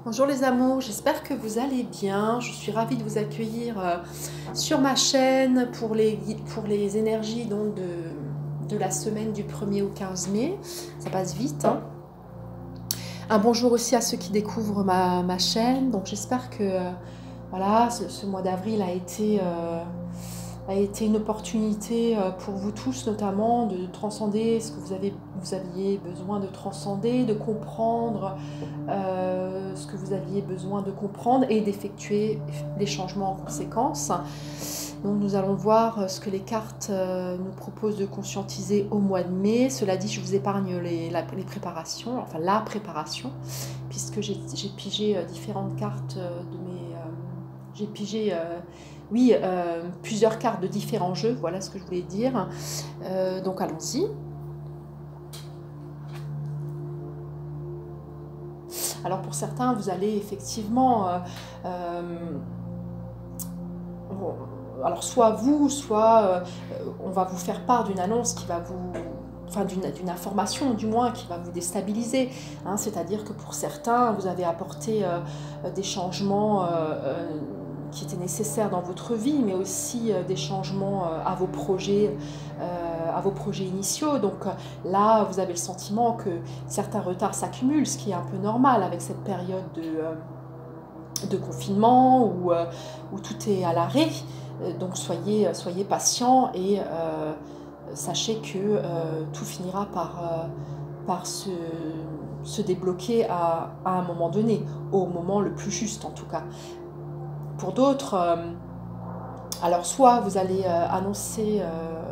Bonjour les amours, j'espère que vous allez bien. Je suis ravie de vous accueillir sur ma chaîne pour les énergies donc, de la semaine du 1er au 15 mai. Ça passe vite, hein. Un bonjour aussi à ceux qui découvrent ma chaîne. Donc j'espère que voilà, ce mois d'avril a été une opportunité pour vous tous notamment de transcender ce que vous aviez besoin de transcender, de comprendre ce que vous aviez besoin de comprendre et d'effectuer des changements en conséquence. Donc nous allons voir ce que les cartes nous proposent de conscientiser au mois de mai. Cela dit, je vous épargne les préparations, enfin la préparation, puisque j'ai pigé différentes cartes de mes... j'ai pigé... oui, plusieurs cartes de différents jeux, voilà ce que je voulais dire. Donc allons-y. Alors pour certains, vous allez effectivement... alors soit vous, soit on va vous faire part d'une annonce qui va vous... Enfin, d'une information du moins qui va vous déstabiliser. Hein, c'est-à-dire que pour certains, vous avez apporté des changements qui étaient nécessaires dans votre vie, mais aussi des changements à vos projets initiaux. Donc là, vous avez le sentiment que certains retards s'accumulent, ce qui est un peu normal avec cette période de confinement où tout est à l'arrêt. Donc soyez patients et sachez que tout finira par se débloquer à un moment donné, au moment le plus juste en tout cas. Pour d'autres, alors soit vous allez annoncer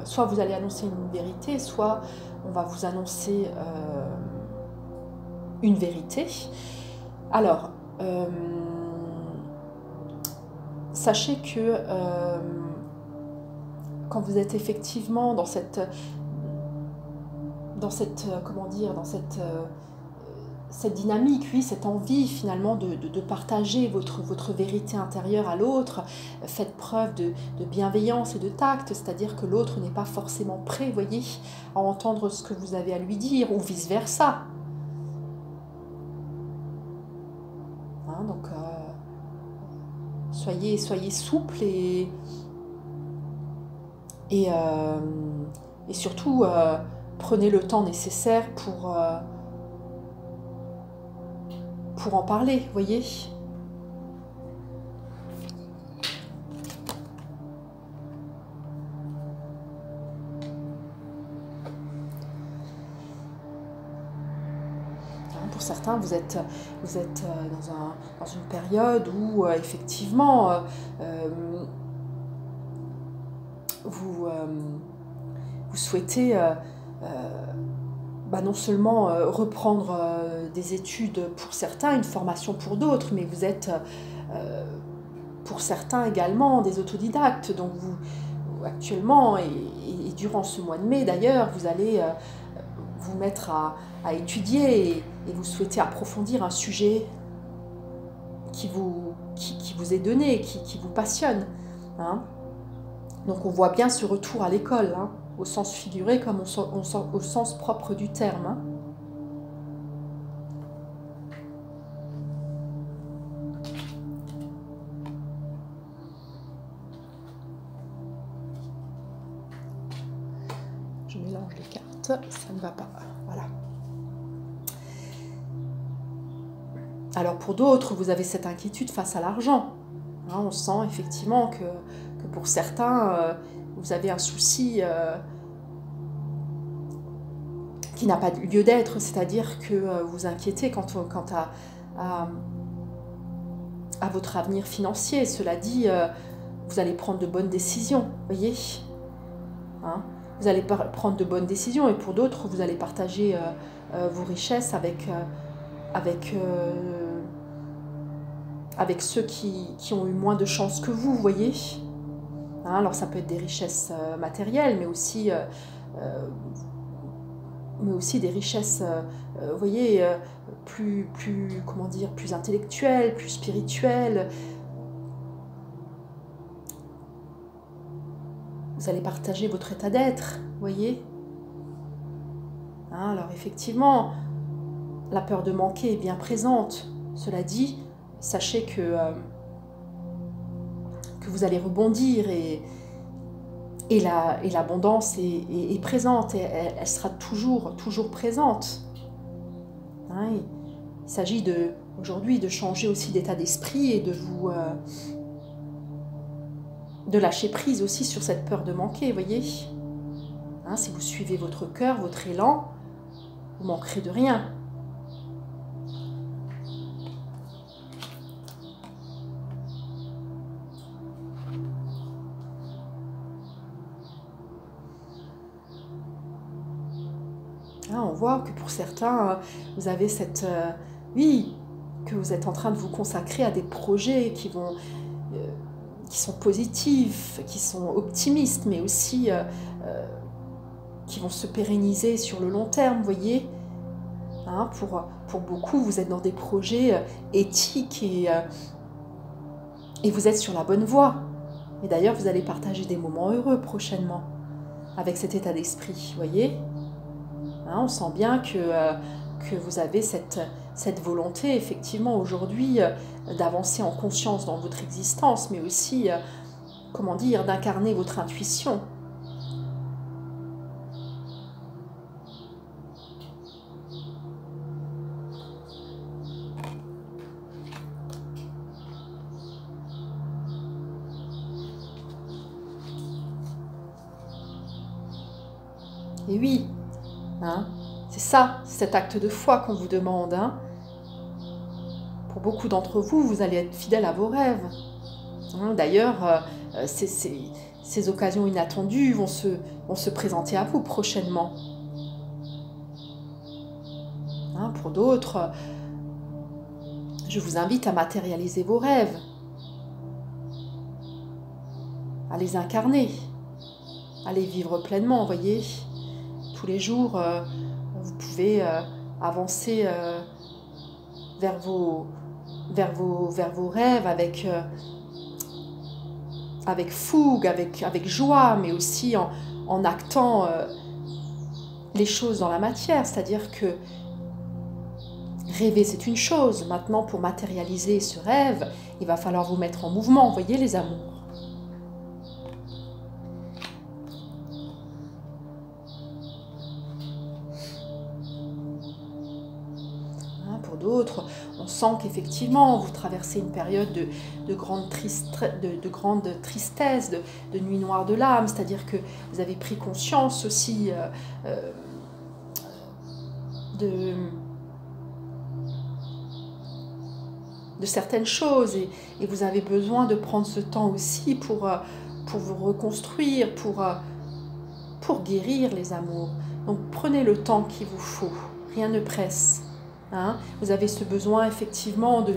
une vérité, soit on va vous annoncer une vérité. Alors, sachez que quand vous êtes effectivement dans cette dynamique, oui, cette envie finalement de partager votre vérité intérieure à l'autre, faites preuve de bienveillance et de tact, c'est-à-dire que l'autre n'est pas forcément prêt, voyez, à entendre ce que vous avez à lui dire, ou vice-versa. Hein, donc, soyez souple et surtout prenez le temps nécessaire pour en parler, vous voyez. Pour certains, vous êtes dans une période où effectivement vous souhaitez non seulement reprendre des études pour certains, une formation pour d'autres, mais vous êtes pour certains également des autodidactes. Donc vous actuellement et durant ce mois de mai d'ailleurs, vous allez vous mettre à étudier et vous souhaitez approfondir un sujet qui vous est donné, qui vous passionne. Hein. Donc on voit bien ce retour à l'école, hein, au sens figuré comme au sens propre du terme. Hein. Je mélange les cartes, ça ne va pas. Voilà. Alors pour d'autres, vous avez cette inquiétude face à l'argent. Hein, on sent effectivement que pour certains, vous avez un souci qui n'a pas lieu d'être, c'est-à-dire que vous inquiétez quant à votre avenir financier. Cela dit, vous allez prendre de bonnes décisions, voyez. Hein, vous allez prendre de bonnes décisions et pour d'autres, vous allez partager vos richesses avec ceux qui ont eu moins de chance que vous, voyez. Hein, alors ça peut être des richesses matérielles, mais aussi des richesses, vous voyez, plus intellectuelles, plus spirituelles. Vous allez partager votre état d'être, vous voyez. Hein, alors effectivement, la peur de manquer est bien présente, Cela dit, sachez que vous allez rebondir et l'abondance est présente, et elle sera toujours présente. Hein, il s'agit aujourd'hui de changer aussi d'état d'esprit et de lâcher prise aussi sur cette peur de manquer, voyez. Hein, si vous suivez votre cœur, votre élan, vous manquerez de rien. Hein, on voit que pour certains, vous avez cette... oui, que vous êtes en train de vous consacrer à des projets qui sont positifs, qui sont optimistes, mais aussi qui vont se pérenniser sur le long terme, vous voyez. Hein, pour beaucoup, vous êtes dans des projets éthiques et vous êtes sur la bonne voie. Et d'ailleurs, vous allez partager des moments heureux prochainement avec cet état d'esprit, vous voyez. Hein, on sent bien que vous avez cette volonté, effectivement, aujourd'hui, d'avancer en conscience dans votre existence, mais aussi, comment dire, d'incarner votre intuition. Et oui, hein, c'est ça, cet acte de foi qu'on vous demande. Hein. Pour beaucoup d'entre vous, vous allez être fidèle à vos rêves. Hein, d'ailleurs, ces occasions inattendues vont se présenter à vous prochainement. Hein, pour d'autres, je vous invite à matérialiser vos rêves, à les incarner, à les vivre pleinement, vous voyez. Tous les jours, vous pouvez avancer vers vos rêves avec fougue, avec joie, mais aussi en actant les choses dans la matière. C'est-à-dire que rêver, c'est une chose. Maintenant, pour matérialiser ce rêve, il va falloir vous mettre en mouvement, vous voyez les amours. D'autres, on sent qu'effectivement vous traversez une période de grande tristesse, de nuit noire de l'âme, c'est-à-dire que vous avez pris conscience aussi de certaines choses et vous avez besoin de prendre ce temps aussi pour vous reconstruire, pour guérir les amours. Donc prenez le temps qu'il vous faut, rien ne presse. Hein, vous avez ce besoin effectivement de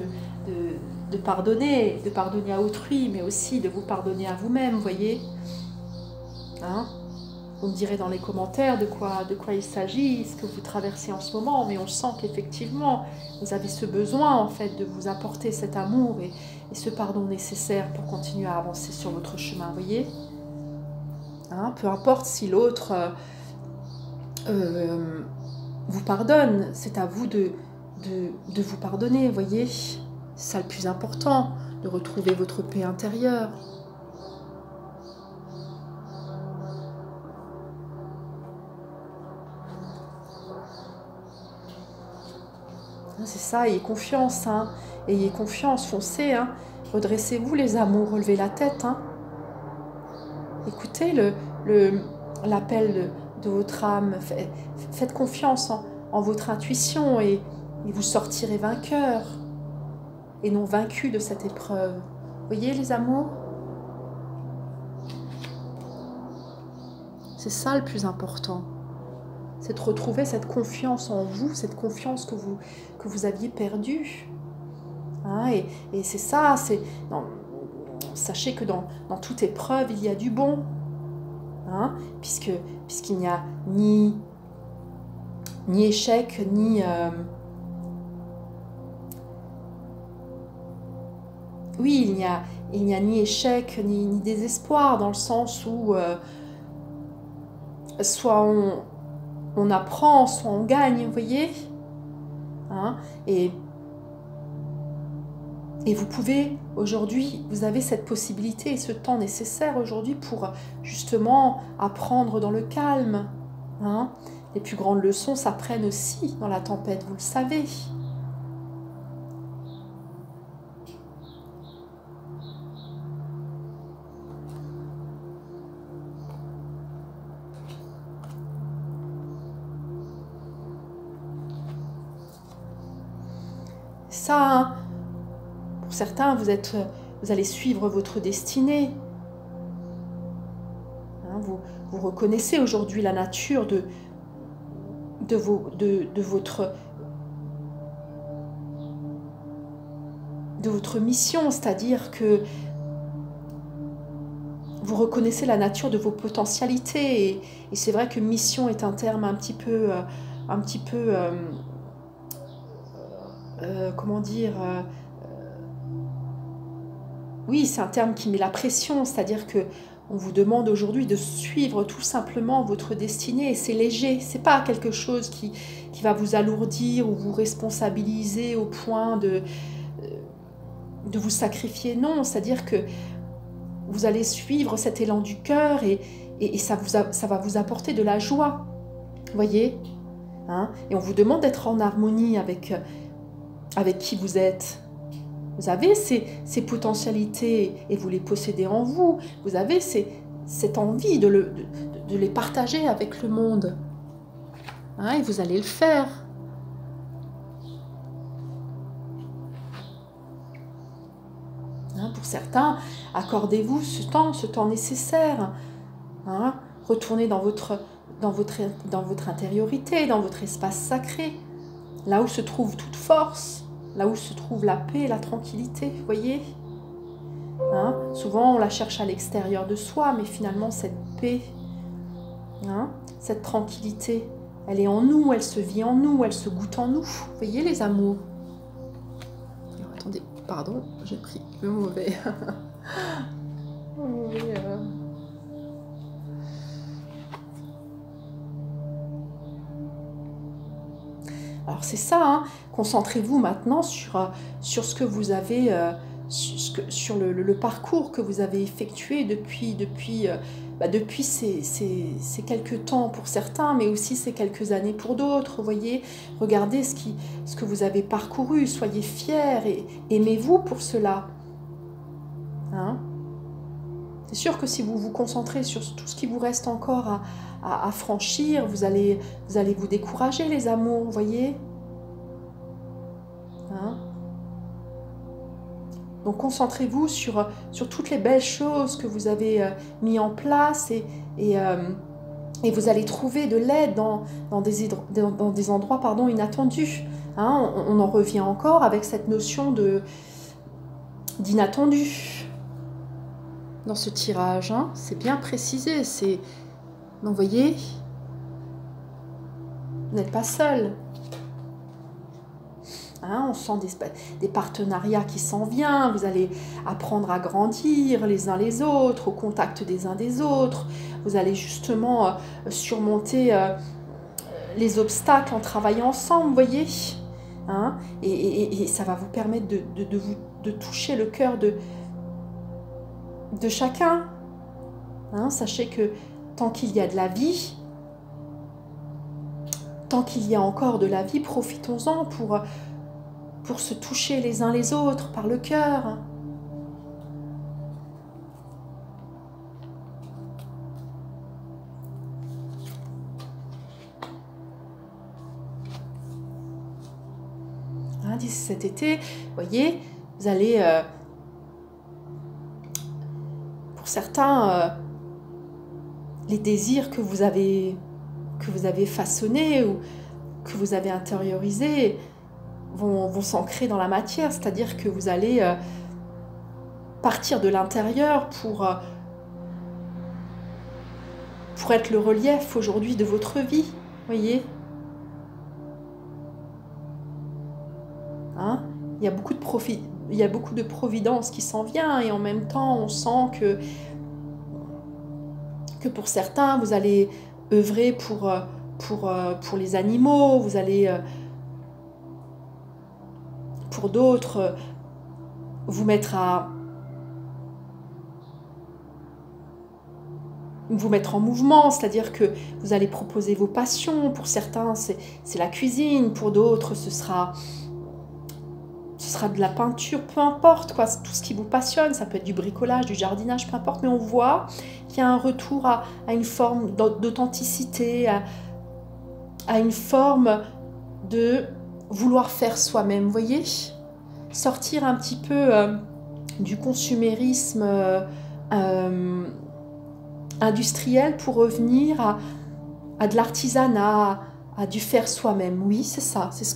pardonner à autrui, mais aussi de vous pardonner à vous-même, vous voyez. Hein, vous me direz dans les commentaires de quoi il s'agit, ce que vous traversez en ce moment, mais on sent qu'effectivement, vous avez ce besoin en fait de vous apporter cet amour et ce pardon nécessaire pour continuer à avancer sur votre chemin, vous voyez. Hein, peu importe si l'autre vous pardonne, c'est à vous de vous pardonner, vous voyez. C'est ça le plus important, de retrouver votre paix intérieure. C'est ça, ayez confiance, hein. Ayez confiance, foncez, hein. Redressez-vous les amours, relevez la tête. Hein. Écoutez l'appel de votre âme, faites confiance en votre intuition et vous sortirez vainqueur et non vaincu de cette épreuve. Voyez les amours? C'est ça le plus important. C'est de retrouver cette confiance en vous, cette confiance que vous aviez perdue. Hein, et c'est ça, sachez que dans toute épreuve, il y a du bon. Hein, puisqu'il n'y a ni échec, ni... oui, il n'y a ni échec, ni désespoir, dans le sens où soit on apprend, soit on gagne, vous voyez. Hein, et Et vous pouvez, aujourd'hui, vous avez cette possibilité et ce temps nécessaire aujourd'hui pour justement apprendre dans le calme. Hein. Les plus grandes leçons s'apprennent aussi dans la tempête, vous le savez. Ça, hein, pour certains, vous allez suivre votre destinée. Hein, vous reconnaissez aujourd'hui la nature de votre mission, c'est-à-dire que vous reconnaissez la nature de vos potentialités. Et c'est vrai que mission est un terme un petit peu comment dire, oui, c'est un terme qui met la pression, c'est-à-dire que on vous demande aujourd'hui de suivre tout simplement votre destinée, et c'est léger, c'est pas quelque chose qui va vous alourdir ou vous responsabiliser au point de vous sacrifier, non, c'est-à-dire que vous allez suivre cet élan du cœur et ça va vous apporter de la joie, vous voyez, hein, et on vous demande d'être en harmonie avec qui vous êtes. Vous avez ces potentialités et vous les possédez en vous. Vous avez cette envie de les partager avec le monde. Hein, et vous allez le faire. Hein, pour certains, accordez-vous ce temps nécessaire. Hein, retournez dans votre intériorité, dans votre espace sacré, là où se trouve toute force. Là où se trouve la paix, la tranquillité, vous voyez, hein, souvent on la cherche à l'extérieur de soi, mais finalement cette paix, hein, cette tranquillité, elle est en nous, elle se vit en nous, elle se goûte en nous. Vous voyez les amours. Alors, attendez, pardon, j'ai pris le mauvais. Alors c'est ça, hein. Concentrez-vous maintenant sur ce que vous avez, sur le parcours que vous avez effectué depuis ces quelques temps pour certains, mais aussi ces quelques années pour d'autres. Vous voyez, regardez ce que vous avez parcouru, soyez fiers et aimez-vous pour cela. Hein? C'est sûr que si vous vous concentrez sur tout ce qui vous reste encore à franchir, vous allez vous décourager, les amours, vous voyez. Hein? Donc concentrez-vous sur toutes les belles choses que vous avez mis en place et vous allez trouver de l'aide dans des endroits inattendus. Hein? On en revient encore avec cette notion d'inattendu. Dans ce tirage, hein, c'est bien précisé. Donc, vous voyez, vous n'êtes pas seul. Hein, on sent des partenariats qui s'en viennent. Vous allez apprendre à grandir les uns les autres, au contact des uns des autres. Vous allez justement surmonter les obstacles en travaillant ensemble, vous voyez. Hein, et ça va vous permettre de toucher le cœur de chacun. Hein, sachez que tant qu'il y a de la vie, tant qu'il y a encore de la vie, profitons-en pour se toucher les uns les autres par le cœur. Hein, d'ici cet été, vous voyez, vous allez... pour certains, les désirs que vous avez façonnés ou que vous avez intériorisés vont s'ancrer dans la matière, c'est-à-dire que vous allez partir de l'intérieur pour être le relief aujourd'hui de votre vie, voyez. Hein, il y a beaucoup de providence qui s'en vient et en même temps on sent que pour certains vous allez œuvrer pour les animaux, vous allez pour d'autres vous mettre en mouvement, c'est-à-dire que vous allez proposer vos passions. Pour certains, c'est la cuisine, pour d'autres, ce sera de la peinture, peu importe, quoi, tout ce qui vous passionne, ça peut être du bricolage, du jardinage, peu importe, mais on voit qu'il y a un retour à une forme d'authenticité, à une forme de vouloir faire soi-même, vous voyez, sortir un petit peu du consumérisme industriel pour revenir à de l'artisanat, à du faire soi-même. Oui, c'est ça, c'est ce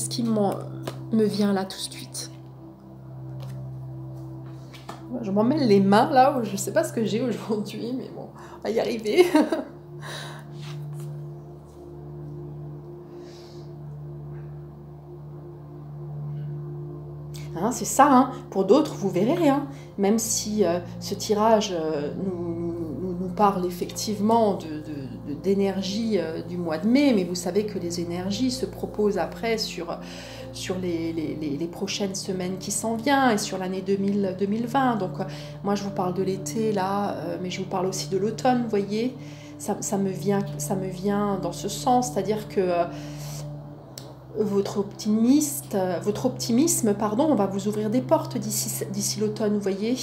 qui me vient là tout de suite. Je m'emmêle les mains là, je ne sais pas ce que j'ai aujourd'hui, mais bon, on va y arriver. Hein, c'est ça, hein. Pour d'autres, vous verrez, hein. Même si ce tirage nous parle effectivement d'énergie du mois de mai, mais vous savez que les énergies se proposent après sur les prochaines semaines qui s'en viennent et sur l'année 2020. Donc moi je vous parle de l'été là, mais je vous parle aussi de l'automne, vous voyez, ça me vient dans ce sens, c'est-à-dire que votre optimisme, pardon, va vous ouvrir des portes d'ici l'automne, vous voyez.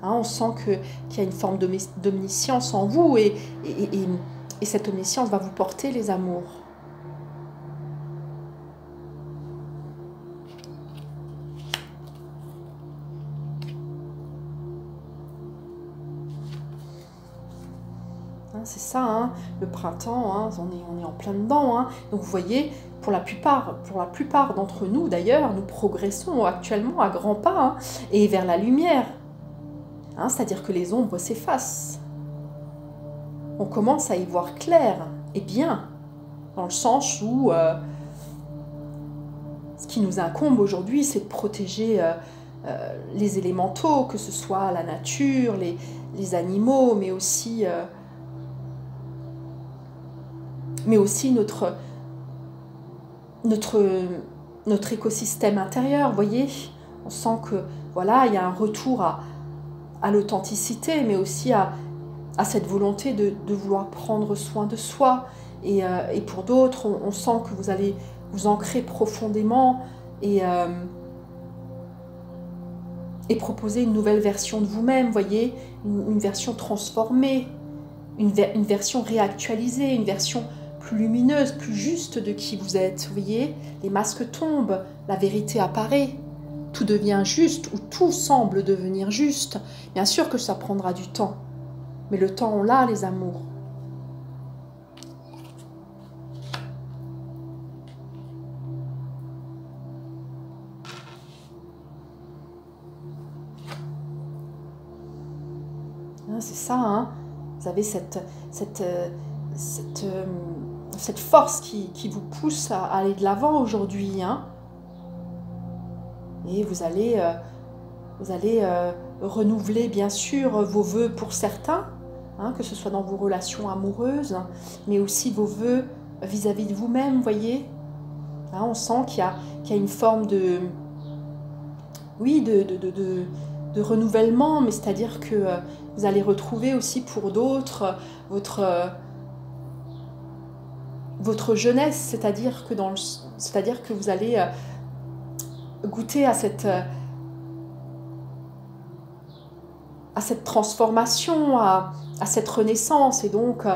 Hein, on sent qu'il y a une forme d'omniscience en vous et cette omniscience va vous porter les amours. Hein, c'est ça, hein, le printemps, hein, on est en plein dedans. Hein. Donc vous voyez, pour la plupart d'entre nous d'ailleurs, nous progressons actuellement à grands pas hein, et vers la lumière. Hein, c'est-à-dire que les ombres s'effacent. On commence à y voir clair et bien, dans le sens où ce qui nous incombe aujourd'hui, c'est de protéger les élémentaux, que ce soit la nature, les animaux, mais aussi notre écosystème intérieur. Vous voyez, on sent que voilà, il y a un retour à l'authenticité, mais aussi à cette volonté de vouloir prendre soin de soi. Et pour d'autres, on sent que vous allez vous ancrer profondément et proposer une nouvelle version de vous-même, voyez, une version transformée, une version réactualisée, une version plus lumineuse, plus juste de qui vous êtes. Vous voyez, les masques tombent, la vérité apparaît. Tout devient juste, ou tout semble devenir juste. Bien sûr que ça prendra du temps, mais le temps, on l'a, les amours. Hein, c'est ça, hein. Vous avez cette force qui vous pousse à aller de l'avant aujourd'hui, hein. Et vous allez renouveler bien sûr vos vœux pour certains, hein, que ce soit dans vos relations amoureuses, mais aussi vos vœux vis-à-vis de vous-même, voyez. Hein, on sent qu'il y a une forme de renouvellement, mais c'est-à-dire que vous allez retrouver aussi pour d'autres votre jeunesse, c'est-à-dire que vous allez goûter à cette transformation, à cette renaissance, et donc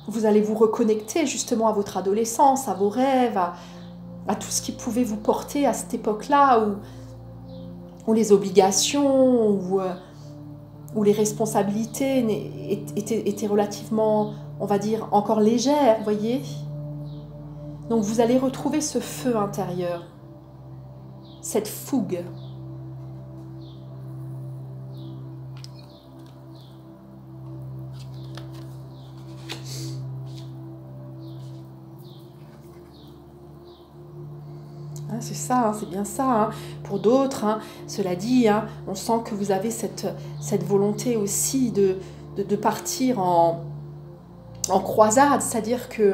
vous allez vous reconnecter justement à votre adolescence, à vos rêves, à tout ce qui pouvait vous porter à cette époque-là où les obligations où les responsabilités étaient relativement, on va dire, encore légères, voyez. Donc vous allez retrouver ce feu intérieur, cette fougue. Hein, c'est ça, hein, c'est bien ça. Hein. Pour d'autres, hein, cela dit, hein, on sent que vous avez cette volonté aussi de partir en croisade, c'est-à-dire que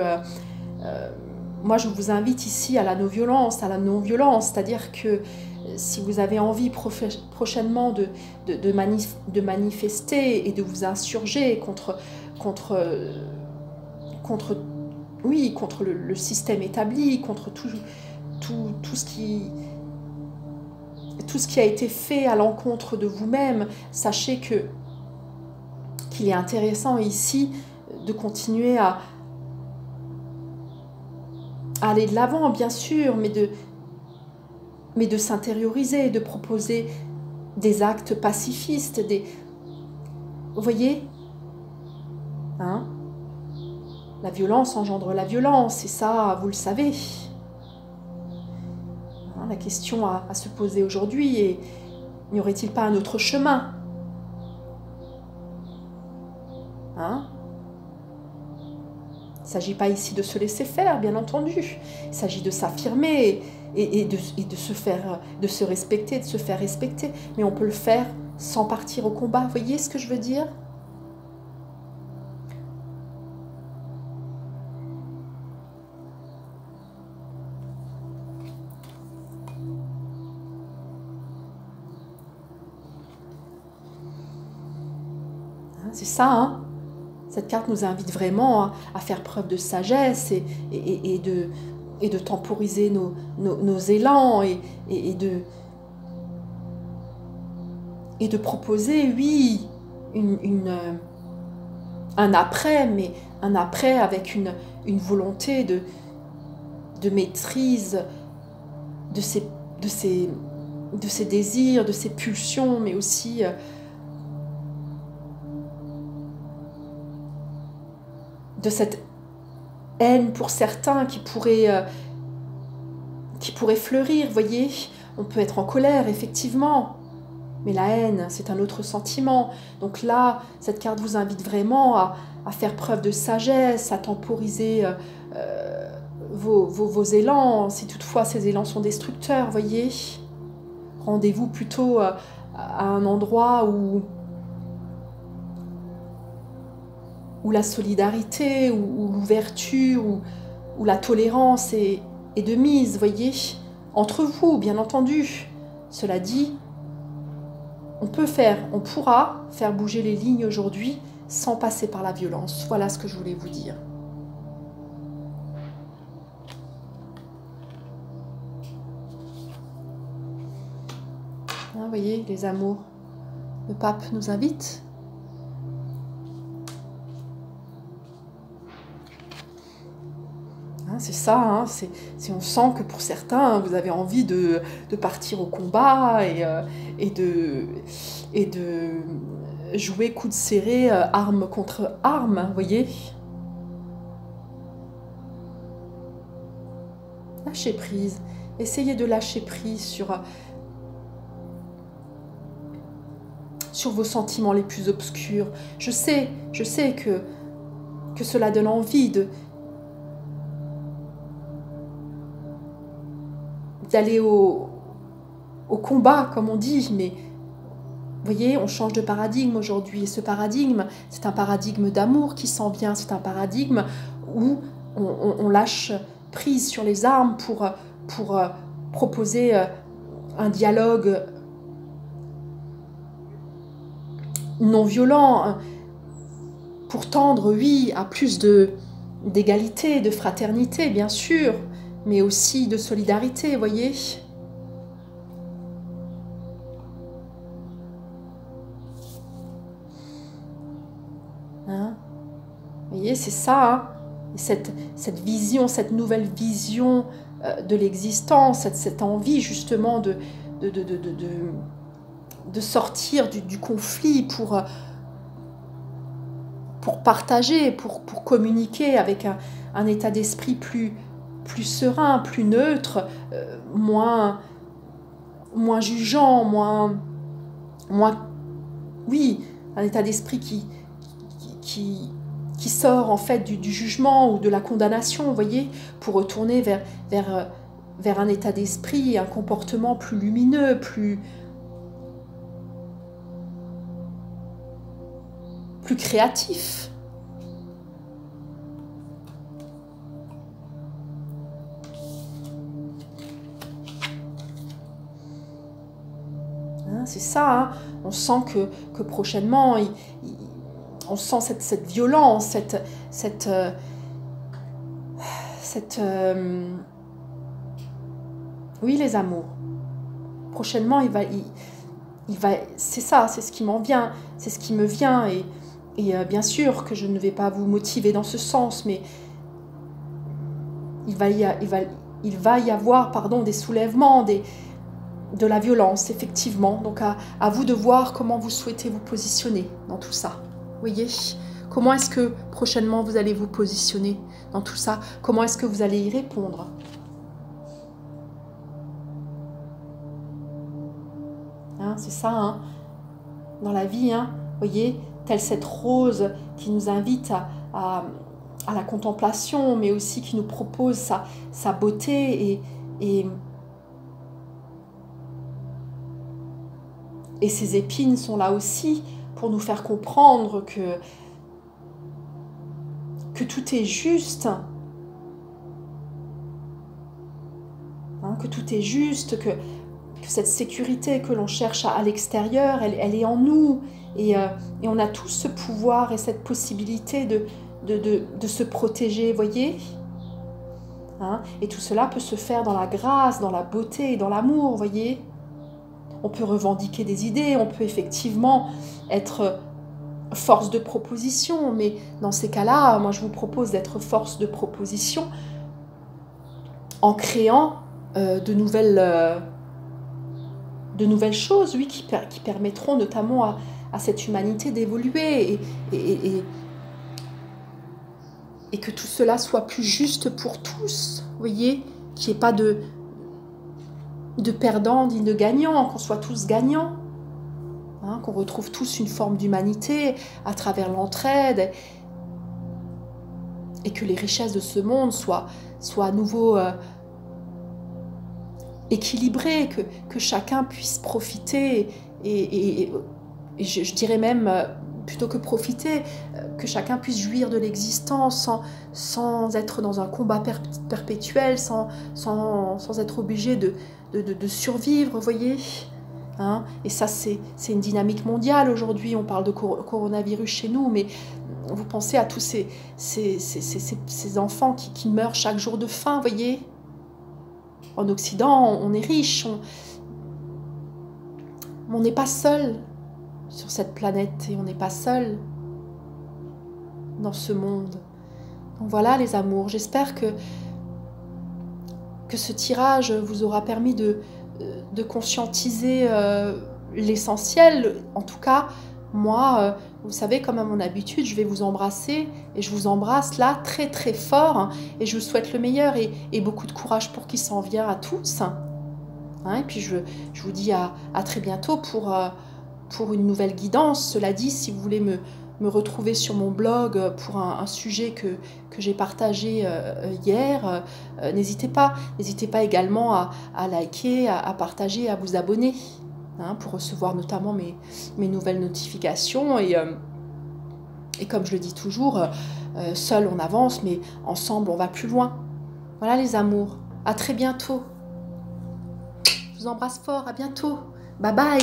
moi je vous invite ici à la non-violence, c'est-à-dire que si vous avez envie prochainement de manifester et de vous insurger contre le système établi, contre tout ce qui a été fait à l'encontre de vous-même, sachez qu'il est intéressant ici de continuer à aller de l'avant, bien sûr, mais de s'intérioriser, de proposer des actes pacifistes, vous voyez, hein? La violence engendre la violence, et ça, vous le savez. Hein, la question à se poser aujourd'hui est, n'y aurait-il pas un autre chemin? Hein? Il ne s'agit pas ici de se laisser faire, bien entendu. Il s'agit de s'affirmer et de se respecter, de se faire respecter. Mais on peut le faire sans partir au combat. Vous voyez ce que je veux dire? C'est ça, hein? Cette carte nous invite vraiment à faire preuve de sagesse et de temporiser nos élans et de proposer, oui, un après, mais un après avec une volonté de maîtrise de ses désirs, de ses pulsions, mais aussi de cette haine pour certains qui pourrait fleurir, vous voyez. On peut être en colère, effectivement, mais la haine, c'est un autre sentiment. Donc là, cette carte vous invite vraiment à faire preuve de sagesse, à temporiser vos élans, si toutefois ces élans sont destructeurs, vous voyez. Rendez-vous plutôt à un endroit où la solidarité, ou l'ouverture, ou la tolérance est de mise, voyez, entre vous, bien entendu. Cela dit, on pourra faire bouger les lignes aujourd'hui sans passer par la violence. Voilà ce que je voulais vous dire. Hein, vous voyez, les amours, le pape nous invite. C'est ça, hein, on sent que pour certains, vous avez envie de partir au combat et de jouer coude serré, arme contre arme, vous voyez. Lâchez prise, essayez de lâcher prise sur vos sentiments les plus obscurs. Je sais que cela donne envie d'aller au combat, comme on dit, mais vous voyez, on change de paradigme aujourd'hui, et ce paradigme, c'est un paradigme d'amour qui s'en vient, c'est un paradigme où on lâche prise sur les armes pour proposer un dialogue non violent, pour tendre, oui, à plus d'égalité, de fraternité, bien sûr, mais aussi de solidarité, vous voyez. Hein? Vous voyez, c'est ça, hein? Cette vision, cette nouvelle vision de l'existence, cette envie justement de sortir du conflit pour partager, pour communiquer avec un état d'esprit plus serein, plus neutre, moins jugeant, moins oui, un état d'esprit qui sort en fait du jugement ou de la condamnation, vous voyez, pour retourner vers un état d'esprit et un comportement plus lumineux, plus créatif. Hein, c'est ça, hein. On sent que prochainement, on sent cette violence, oui, les amours. Prochainement, c'est ça, c'est ce qui m'en vient, c'est ce qui me vient. Et bien sûr que je ne vais pas vous motiver dans ce sens, mais il va y avoir pardon, des soulèvements, de la violence, effectivement. Donc à vous de voir comment vous souhaitez vous positionner dans tout ça. Vous voyez ? Comment est-ce que prochainement vous allez vous positionner dans tout ça? Comment est-ce que vous allez y répondre? Hein, c'est ça, hein, dans la vie, hein, voyez, telle cette rose qui nous invite à la contemplation, mais aussi qui nous propose sa beauté et ces épines sont là aussi pour nous faire comprendre que tout est juste, hein, que tout est juste, que cette sécurité que l'on cherche à l'extérieur, elle est en nous, et on a tous ce pouvoir et cette possibilité de se protéger, voyez, hein, et tout cela peut se faire dans la grâce, dans la beauté, dans l'amour, voyez. On peut revendiquer des idées, on peut effectivement être force de proposition, mais dans ces cas-là, moi je vous propose d'être force de proposition en créant de nouvelles choses, oui, qui permettront notamment à cette humanité d'évoluer et que tout cela soit plus juste pour tous, vous voyez, qu'il n'y ait pas de perdants ni de gagnants, qu'on soit tous gagnants. Hein, qu'on retrouve tous une forme d'humanité à travers l'entraide et que les richesses de ce monde soient à nouveau équilibrées, que chacun puisse profiter et je dirais même, plutôt que profiter, que chacun puisse jouir de l'existence sans être dans un combat perpétuel, sans être obligé de survivre, vous voyez. Hein, et ça, c'est une dynamique mondiale aujourd'hui. On parle de coronavirus chez nous, mais vous pensez à tous ces enfants qui meurent chaque jour de faim, voyez. En Occident, on est riche, on n'est pas seul sur cette planète et on n'est pas seul dans ce monde. Donc voilà les amours, j'espère que ce tirage vous aura permis de conscientiser l'essentiel. En tout cas, moi, vous savez, comme à mon habitude, je vais vous embrasser et je vous embrasse là très très fort, hein, et je vous souhaite le meilleur et beaucoup de courage pour qui s'en vient à tous. Hein, et puis je vous dis à très bientôt pour une nouvelle guidance. Cela dit, si vous voulez me retrouver sur mon blog pour un sujet que j'ai partagé hier, n'hésitez pas. N'hésitez pas également à liker, à partager, à vous abonner, hein, pour recevoir notamment mes nouvelles notifications. Et comme je le dis toujours, seul on avance, mais ensemble on va plus loin. Voilà les amours, à très bientôt. Je vous embrasse fort, à bientôt. Bye bye.